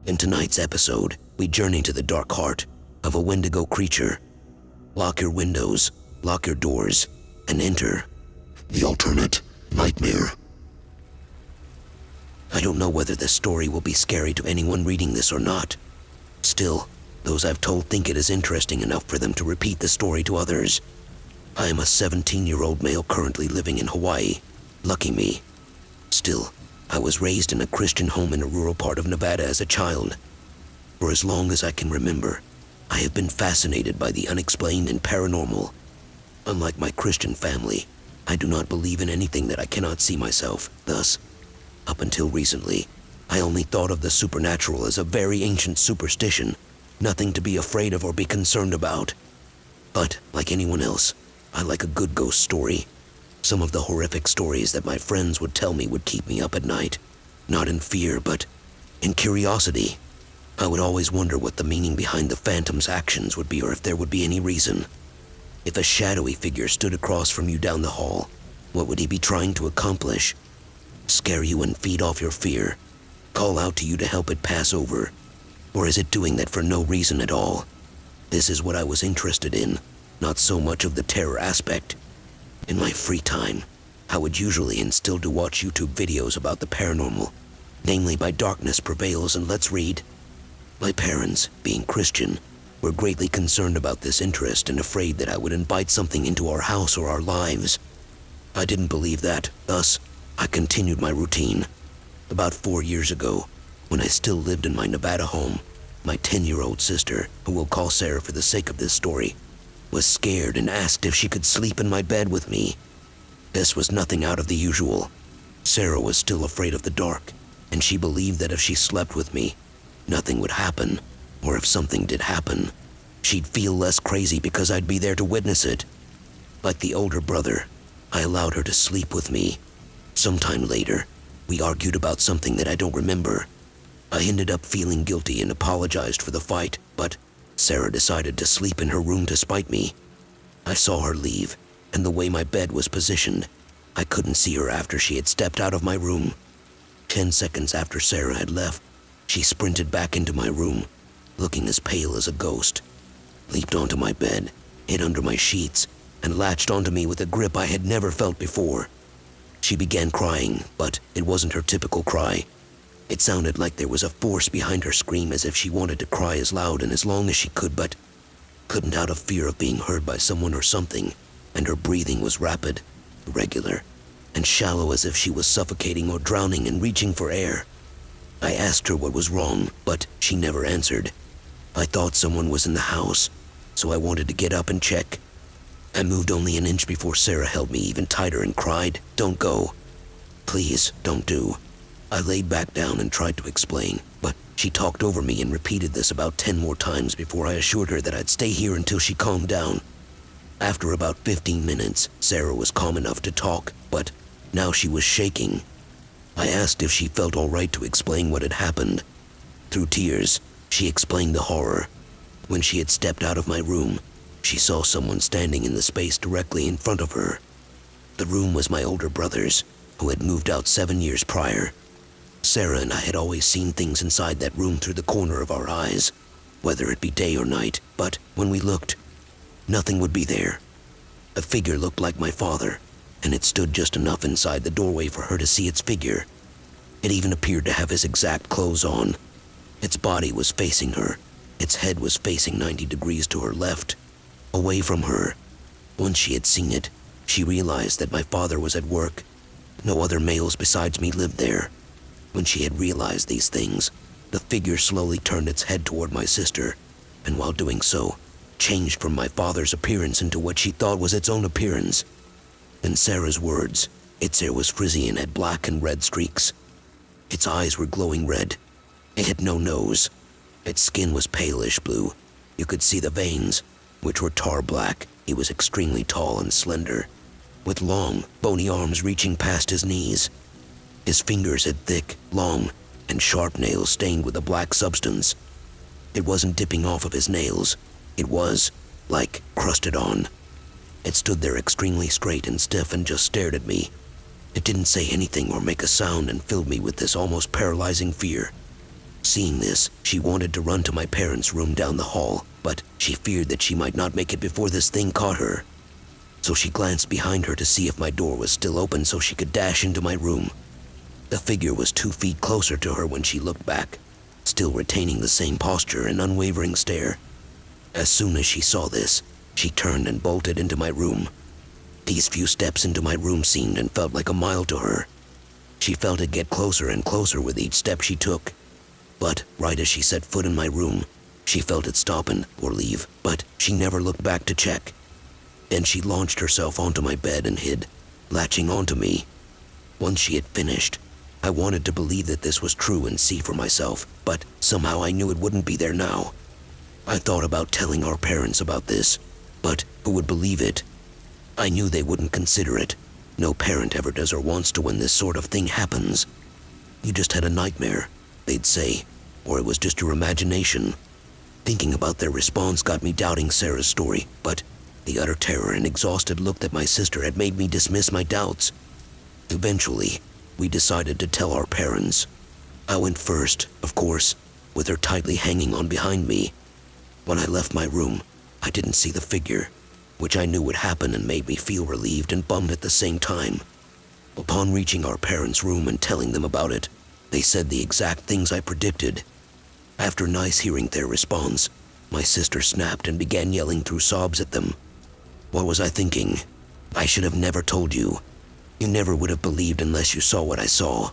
In tonight's episode, we journey to the dark heart of a Wendigo creature. Lock your windows, lock your doors, and enter the alternate nightmare. I don't know whether this story will be scary to anyone reading this or not. Still, those I've told think it is interesting enough for them to repeat the story to others. I am a 17-year-old male currently living in Hawaii. Lucky me. Still, I was raised in a Christian home in a rural part of Nevada as a child. For as long as I can remember, I have been fascinated by the unexplained and paranormal. Unlike my Christian family, I do not believe in anything that I cannot see myself. Thus, up until recently, I only thought of the supernatural as a very ancient superstition, nothing to be afraid of or be concerned about. But, like anyone else, I like a good ghost story. Some of the horrific stories that my friends would tell me would keep me up at night, not in fear, but in curiosity. I would always wonder what the meaning behind the phantom's actions would be, or if there would be any reason. If a shadowy figure stood across from you down the hall, what would he be trying to accomplish? Scare you and feed off your fear? Call out to you to help it pass over? Or is it doing that for no reason at all? This is what I was interested in, not so much of the terror aspect. In my free time, I would usually and still do watch YouTube videos about the paranormal, namely by Darkness Prevails and Let's Read. My parents, being Christian, were greatly concerned about this interest and afraid that I would invite something into our house or our lives. I didn't believe that, thus, I continued my routine. About 4 years ago, when I still lived in my Nevada home, my 10-year-old sister, who we'll call Sarah for the sake of this story, was scared and asked if she could sleep in my bed with me. This was nothing out of the usual. Sarah was still afraid of the dark, and she believed that if she slept with me, nothing would happen, or if something did happen, she'd feel less crazy because I'd be there to witness it. Like the older brother, I allowed her to sleep with me. Sometime later, we argued about something that I don't remember. I ended up feeling guilty and apologized for the fight, but Sarah decided to sleep in her room to spite me. I saw her leave, and the way my bed was positioned, I couldn't see her after she had stepped out of my room. 10 seconds after Sarah had left, she sprinted back into my room, looking as pale as a ghost, leaped onto my bed, hid under my sheets, and latched onto me with a grip I had never felt before. She began crying, but it wasn't her typical cry. It sounded like there was a force behind her scream, as if she wanted to cry as loud and as long as she could, but couldn't out of fear of being heard by someone or something, and her breathing was rapid, irregular, and shallow, as if she was suffocating or drowning and reaching for air. I asked her what was wrong, but she never answered. I thought someone was in the house, so I wanted to get up and check. I moved only an inch before Sarah held me even tighter and cried, "Don't go. Please, don't do." I laid back down and tried to explain, but she talked over me and repeated this about 10 more times before I assured her that I'd stay here until she calmed down. After about 15 minutes, Sarah was calm enough to talk, but now she was shaking. I asked if she felt all right to explain what had happened. Through tears, she explained the horror. When she had stepped out of my room, she saw someone standing in the space directly in front of her. The room was my older brother's, who had moved out 7 years prior. Sarah and I had always seen things inside that room through the corner of our eyes, whether it be day or night, but when we looked, nothing would be there. A figure looked like my father, and it stood just enough inside the doorway for her to see its figure. It even appeared to have his exact clothes on. Its body was facing her. Its head was facing 90 degrees to her left, away from her. Once she had seen it, she realized that my father was at work. No other males besides me lived there. When she had realized these things, the figure slowly turned its head toward my sister, and while doing so, changed from my father's appearance into what she thought was its own appearance. In Sarah's words, its hair was frizzy and had black and red streaks. Its eyes were glowing red. It had no nose. Its skin was palish blue. You could see the veins, which were tar black. He was extremely tall and slender, with long, bony arms reaching past his knees. His fingers had thick, long, and sharp nails stained with a black substance. It wasn't dipping off of his nails. It was, like, crusted on. It stood there extremely straight and stiff and just stared at me. It didn't say anything or make a sound and filled me with this almost paralyzing fear. Seeing this, she wanted to run to my parents' room down the hall, but she feared that she might not make it before this thing caught her. So she glanced behind her to see if my door was still open so she could dash into my room. The figure was 2 feet closer to her when she looked back, still retaining the same posture and unwavering stare. As soon as she saw this, she turned and bolted into my room. These few steps into my room seemed and felt like a mile to her. She felt it get closer and closer with each step she took. But right as she set foot in my room, she felt it stoppin' or leave, but she never looked back to check. Then she launched herself onto my bed and hid, latching onto me. Once she had finished, I wanted to believe that this was true and see for myself, but somehow I knew it wouldn't be there now. I thought about telling our parents about this, but who would believe it? I knew they wouldn't consider it. No parent ever does or wants to when this sort of thing happens. You just had a nightmare, they'd say, or it was just your imagination. Thinking about their response got me doubting Sarah's story, but the utter terror and exhausted look that my sister had made me dismiss my doubts. Eventually, we decided to tell our parents. I went first, of course, with her tightly hanging on behind me. When I left my room, I didn't see the figure, which I knew would happen and made me feel relieved and bummed at the same time. Upon reaching our parents' room and telling them about it, they said the exact things I predicted. After nice hearing their response, my sister snapped and began yelling through sobs at them. What was I thinking? I should have never told you. You never would have believed unless you saw what I saw.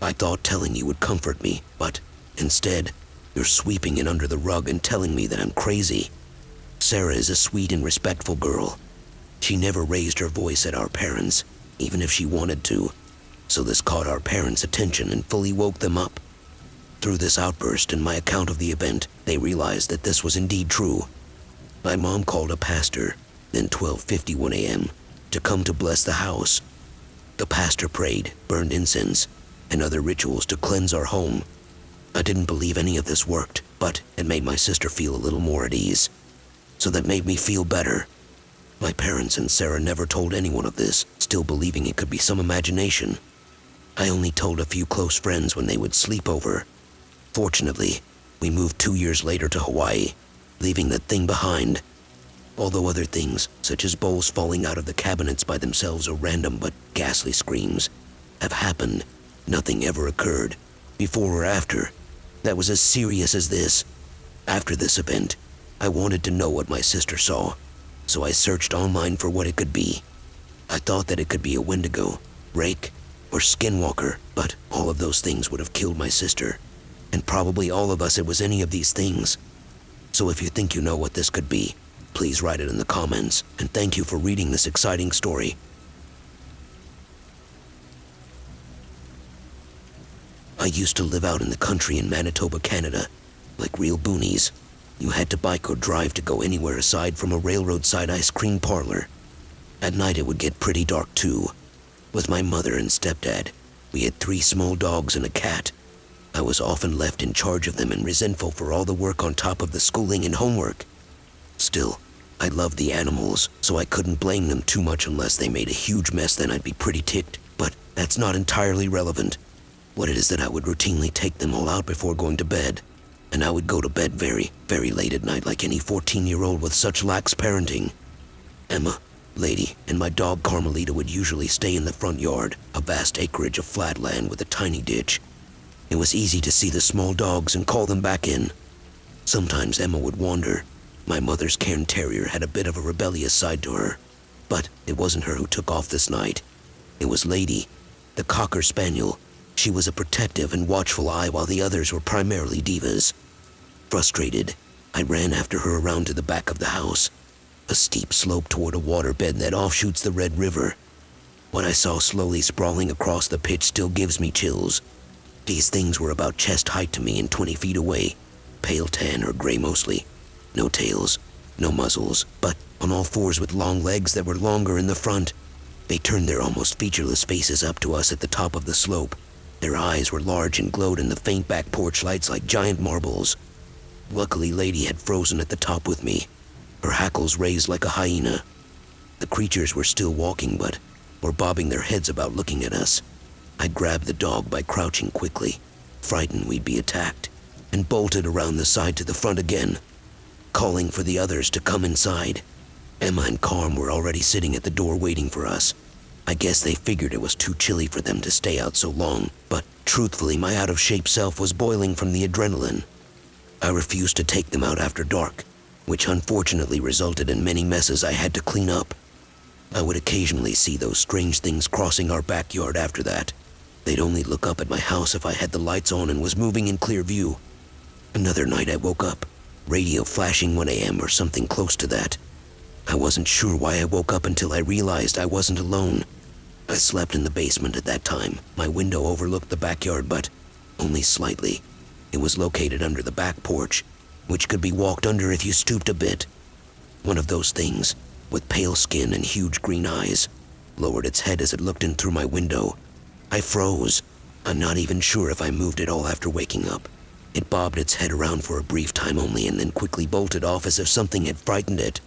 I thought telling you would comfort me, but instead, you're sweeping it under the rug and telling me that I'm crazy. Sarah is a sweet and respectful girl. She never raised her voice at our parents, even if she wanted to, so this caught our parents' attention and fully woke them up. Through this outburst and my account of the event, they realized that this was indeed true. My mom called a pastor, then 12:51 a.m., to come to bless the house. The pastor prayed, burned incense, and other rituals to cleanse our home. I didn't believe any of this worked, but it made my sister feel a little more at ease. So that made me feel better. My parents and Sarah never told anyone of this, still believing it could be some imagination. I only told a few close friends when they would sleep over. Fortunately, we moved 2 years later to Hawaii, leaving that thing behind. Although other things, such as bowls falling out of the cabinets by themselves or random but ghastly screams, have happened, nothing ever occurred, before or after, that was as serious as this. After this event, I wanted to know what my sister saw, so I searched online for what it could be. I thought that it could be a Wendigo, rake, or skinwalker, but all of those things would have killed my sister, and probably all of us it was any of these things. So if you think you know what this could be, please write it in the comments, and thank you for reading this exciting story. I used to live out in the country in Manitoba, Canada, like real boonies. You had to bike or drive to go anywhere aside from a railroad-side ice cream parlor. At night it would get pretty dark too. With my mother and stepdad, we had 3 small dogs and a cat. I was often left in charge of them and resentful for all the work on top of the schooling and homework. Still, I loved the animals, so I couldn't blame them too much unless they made a huge mess. Then I'd be pretty ticked, but that's not entirely relevant. What it is that I would routinely take them all out before going to bed, and I would go to bed very, very late at night like any 14-year-old with such lax parenting. Emma, Lady, and my dog Carmelita would usually stay in the front yard, a vast acreage of flat land with a tiny ditch. It was easy to see the small dogs and call them back in. Sometimes Emma would wander. My mother's cairn terrier had a bit of a rebellious side to her, but it wasn't her who took off this night. It was Lady, the cocker spaniel. She was a protective and watchful eye while the others were primarily divas. Frustrated, I ran after her around to the back of the house, a steep slope toward a waterbed that offshoots the Red River. What I saw slowly sprawling across the pitch still gives me chills. These things were about chest height to me and 20 feet away, pale tan or gray mostly. No tails, no muzzles, but on all fours with long legs that were longer in the front. They turned their almost featureless faces up to us at the top of the slope. Their eyes were large and glowed in the faint back porch lights like giant marbles. Luckily, Lady had frozen at the top with me, her hackles raised like a hyena. The creatures were still walking, but were bobbing their heads about looking at us. I grabbed the dog by crouching quickly, frightened we'd be attacked. and bolted around the side to the front again, calling for the others to come inside. Emma and Carm were already sitting at the door waiting for us. I guess they figured it was too chilly for them to stay out so long, but truthfully, my out-of-shape self was boiling from the adrenaline. I refused to take them out after dark, which unfortunately resulted in many messes I had to clean up. I would occasionally see those strange things crossing our backyard after that. They'd only look up at my house if I had the lights on and was moving in clear view. Another night I woke up, radio flashing 1 a.m. or something close to that. I wasn't sure why I woke up until I realized I wasn't alone. I slept in the basement at that time. My window overlooked the backyard, but only slightly. It was located under the back porch, which could be walked under if you stooped a bit. One of those things, with pale skin and huge green eyes, lowered its head as it looked in through my window. I froze. I'm not even sure if I moved at all after waking up. It bobbed its head around for a brief time only and then quickly bolted off as if something had frightened it.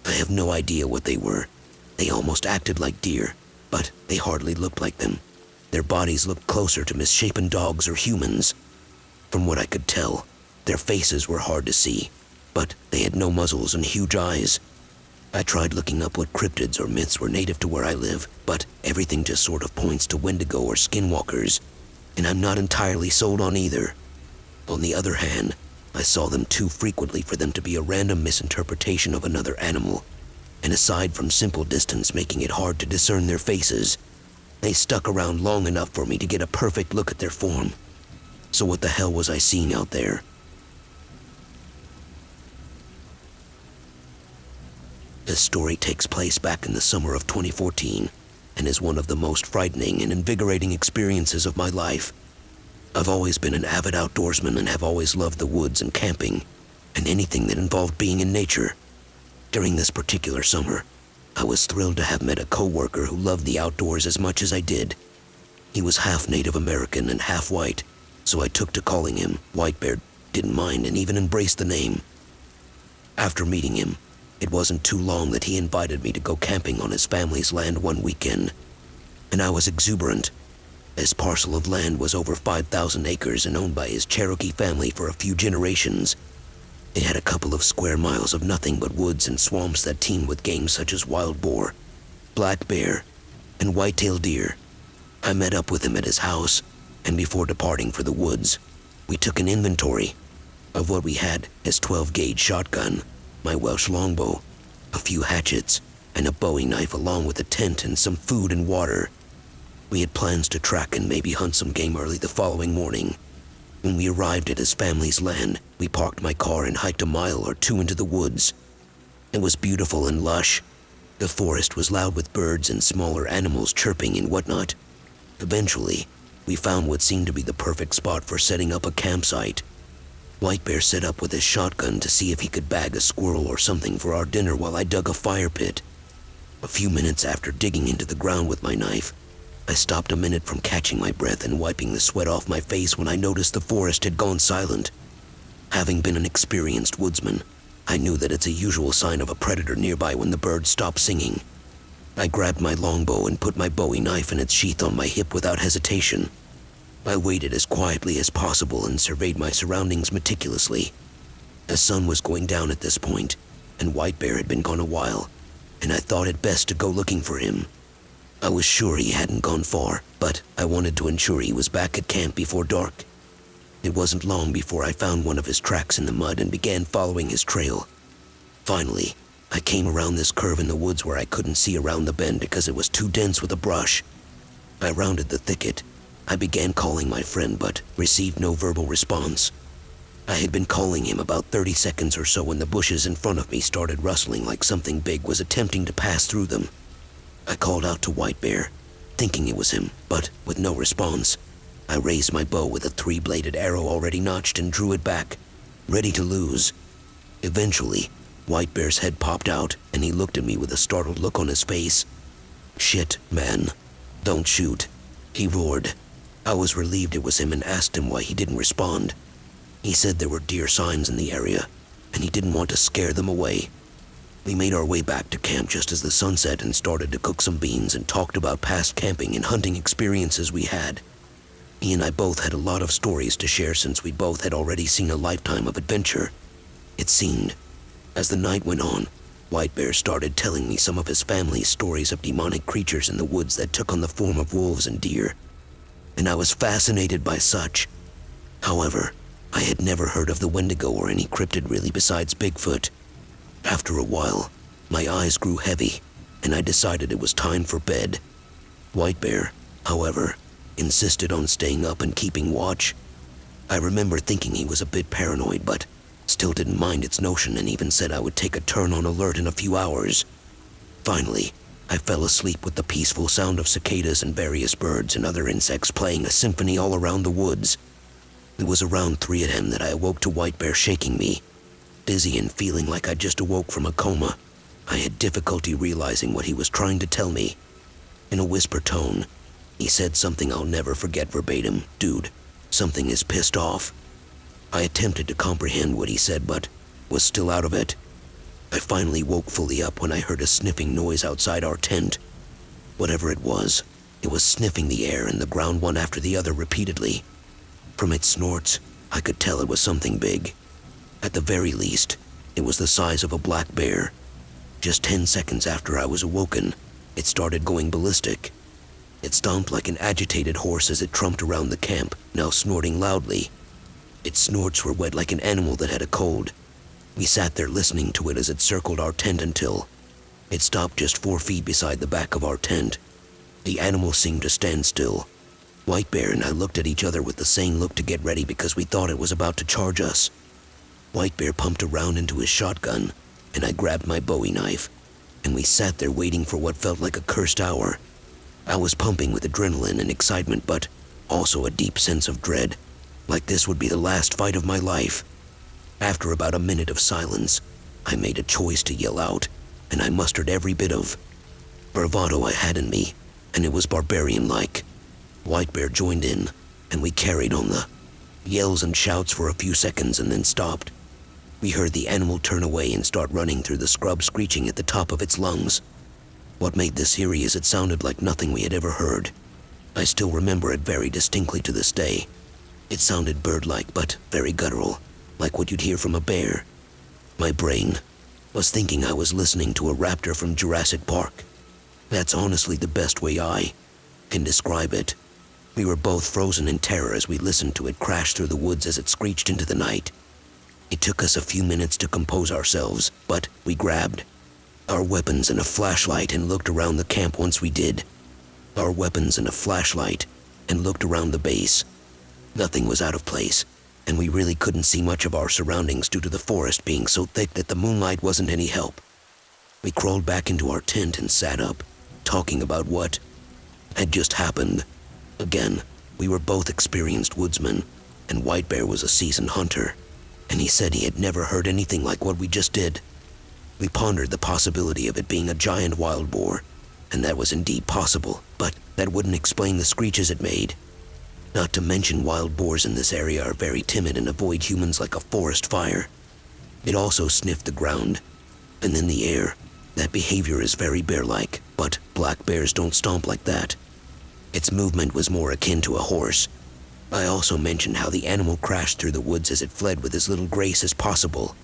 I have no idea what they were. They almost acted like deer, but they hardly looked like them. Their bodies looked closer to misshapen dogs or humans. From what I could tell, their faces were hard to see, but they had no muzzles and huge eyes. I tried looking up what cryptids or myths were native to where I live, but everything just sort of points to Wendigo or skinwalkers, and I'm not entirely sold on either. On the other hand, I saw them too frequently for them to be a random misinterpretation of another animal, and aside from simple distance making it hard to discern their faces, they stuck around long enough for me to get a perfect look at their form. So what the hell was I seeing out there? This story takes place back in the summer of 2014 and is one of the most frightening and invigorating experiences of my life. I've always been an avid outdoorsman and have always loved the woods and camping and anything that involved being in nature. During this particular summer, I was thrilled to have met a coworker who loved the outdoors as much as I did. He was half Native American and half white, so I took to calling him White Bear, didn't mind, and even embraced the name. After meeting him, it wasn't too long that he invited me to go camping on his family's land one weekend, and I was exuberant. His parcel of land was over 5,000 acres and owned by his Cherokee family for a few generations. It had a couple of square miles of nothing but woods and swamps that teemed with game such as wild boar, black bear, and white-tailed deer. I met up with him at his house, and before departing for the woods, we took an inventory of what we had: his 12-gauge shotgun, my Welsh longbow, a few hatchets, and a Bowie knife, along with a tent and some food and water. We had plans to track and maybe hunt some game early the following morning. When we arrived at his family's land, we parked my car and hiked a mile or two into the woods. It was beautiful and lush. The forest was loud with birds and smaller animals chirping and whatnot. Eventually, we found what seemed to be the perfect spot for setting up a campsite. White Bear set up with his shotgun to see if he could bag a squirrel or something for our dinner while I dug a fire pit. A few minutes after digging into the ground with my knife, I stopped a minute from catching my breath and wiping the sweat off my face when I noticed the forest had gone silent. Having been an experienced woodsman, I knew that it's a usual sign of a predator nearby when the birds stop singing. I grabbed my longbow and put my Bowie knife in its sheath on my hip without hesitation. I waited as quietly as possible and surveyed my surroundings meticulously. The sun was going down at this point, and White Bear had been gone a while, and I thought it best to go looking for him. I was sure he hadn't gone far, but I wanted to ensure he was back at camp before dark. It wasn't long before I found one of his tracks in the mud and began following his trail. Finally, I came around this curve in the woods where I couldn't see around the bend because it was too dense with a brush. I rounded the thicket. I began calling my friend, but received no verbal response. I had been calling him about 30 seconds or so when the bushes in front of me started rustling like something big was attempting to pass through them. I called out to White Bear, thinking it was him, but with no response. I raised my bow with a 3-bladed arrow already notched and drew it back, ready to lose. Eventually, White Bear's head popped out, and he looked at me with a startled look on his face. "Shit, man. Don't shoot," he roared. I was relieved it was him and asked him why he didn't respond. He said there were deer signs in the area, and he didn't want to scare them away. We made our way back to camp just as the sun set and started to cook some beans and talked about past camping and hunting experiences we had. He and I both had a lot of stories to share since we both had already seen a lifetime of adventure. It seemed. As the night went on, White Bear started telling me some of his family's stories of demonic creatures in the woods that took on the form of wolves and deer, and I was fascinated by such. However, I had never heard of the Wendigo or any cryptid really besides Bigfoot. After a while, my eyes grew heavy, and I decided it was time for bed. White Bear, however, insisted on staying up and keeping watch. I remember thinking he was a bit paranoid, but still didn't mind its notion and even said I would take a turn on alert in a few hours. Finally, I fell asleep with the peaceful sound of cicadas and various birds and other insects playing a symphony all around the woods. It was around 3 a.m. that I awoke to White Bear shaking me. Dizzy and feeling like I just awoke from a coma, I had difficulty realizing what he was trying to tell me. In a whisper tone, he said something I'll never forget verbatim. "Dude, something is pissed off." I attempted to comprehend what he said, but was still out of it. I finally woke fully up when I heard a sniffing noise outside our tent. Whatever it was sniffing the air and the ground one after the other repeatedly. From its snorts, I could tell it was something big. At the very least, it was the size of a black bear. Just 10 seconds after I was awoken, it started going ballistic. It stomped like an agitated horse as it trumped around the camp, now snorting loudly. Its snorts were wet like an animal that had a cold. We sat there listening to it as it circled our tent until it stopped just 4 feet beside the back of our tent. The animal seemed to stand still. White Bear and I looked at each other with the same look to get ready because we thought it was about to charge us. White Bear pumped a round into his shotgun, and I grabbed my Bowie knife, and we sat there waiting for what felt like a cursed hour. I was pumping with adrenaline and excitement, but also a deep sense of dread, like this would be the last fight of my life. After about a minute of silence, I made a choice to yell out, and I mustered every bit of bravado I had in me, and it was barbarian-like. White Bear joined in, and we carried on the yells and shouts for a few seconds and then stopped. We heard the animal turn away and start running through the scrub, screeching at the top of its lungs. What made this eerie is it sounded like nothing we had ever heard. I still remember it very distinctly to this day. It sounded bird-like, but very guttural, like what you'd hear from a bear. My brain was thinking I was listening to a raptor from Jurassic Park. That's honestly the best way I can describe it. We were both frozen in terror as we listened to it crash through the woods as it screeched into the night. It took us a few minutes to compose ourselves, but we grabbed our weapons and a flashlight and looked around the camp once we did. Our weapons and a flashlight and looked around the base. Nothing was out of place, and we really couldn't see much of our surroundings due to the forest being so thick that the moonlight wasn't any help. We crawled back into our tent and sat up, talking about what had just happened. Again, we were both experienced woodsmen, and White Bear was a seasoned hunter, and he said he had never heard anything like what we just did. We pondered the possibility of it being a giant wild boar, and that was indeed possible, but that wouldn't explain the screeches it made. Not to mention wild boars in this area are very timid and avoid humans like a forest fire. It also sniffed the ground, and in the air. That behavior is very bear-like, but black bears don't stomp like that. Its movement was more akin to a horse. I also mentioned how the animal crashed through the woods as it fled with as little grace as possible.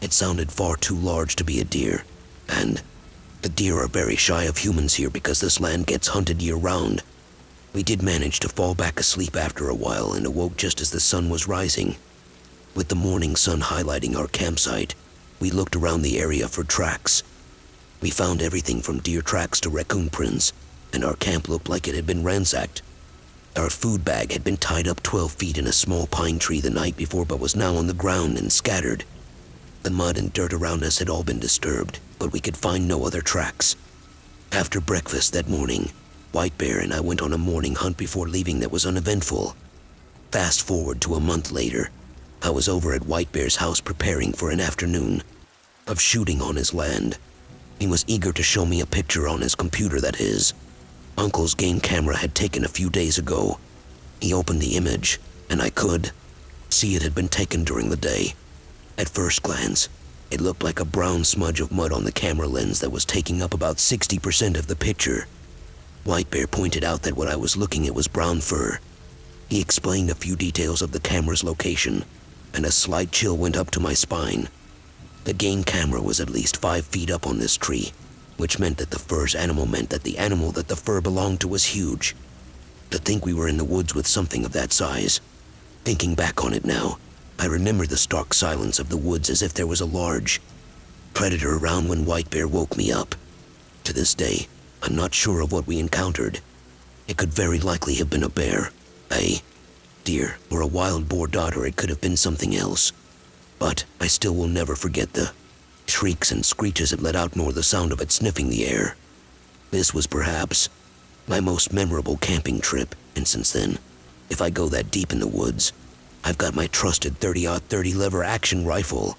It sounded far too large to be a deer, and the deer are very shy of humans here because this land gets hunted year-round. We did manage to fall back asleep after a while and awoke just as the sun was rising. With the morning sun highlighting our campsite, we looked around the area for tracks. We found everything from deer tracks to raccoon prints, and our camp looked like it had been ransacked. Our food bag had been tied up 12 feet in a small pine tree the night before, but was now on the ground and scattered. The mud and dirt around us had all been disturbed, but we could find no other tracks. After breakfast that morning, White Bear and I went on a morning hunt before leaving that was uneventful. Fast forward to a month later, I was over at White Bear's house preparing for an afternoon of shooting on his land. He was eager to show me a picture on his computer that his uncle's game camera had taken a few days ago. He opened the image, and I could see it had been taken during the day. At first glance, it looked like a brown smudge of mud on the camera lens that was taking up about 60% of the picture. White Bear pointed out that what I was looking at was brown fur. He explained a few details of the camera's location, and a slight chill went up to my spine. The game camera was at least 5 feet up on this tree, which meant that the fur's animal meant that the animal that the fur belonged to was huge. To think we were in the woods with something of that size. Thinking back on it now, I remember the stark silence of the woods as if there was a large predator around when White Bear woke me up. To this day, I'm not sure of what we encountered. It could very likely have been a bear, a deer, or a wild boar dot, or it could have been something else. But I still will never forget the shrieks and screeches it let out, nor the sound of it sniffing the air. This was perhaps my most memorable camping trip, and since then, if I go that deep in the woods, I've got my trusted 30-30 lever action rifle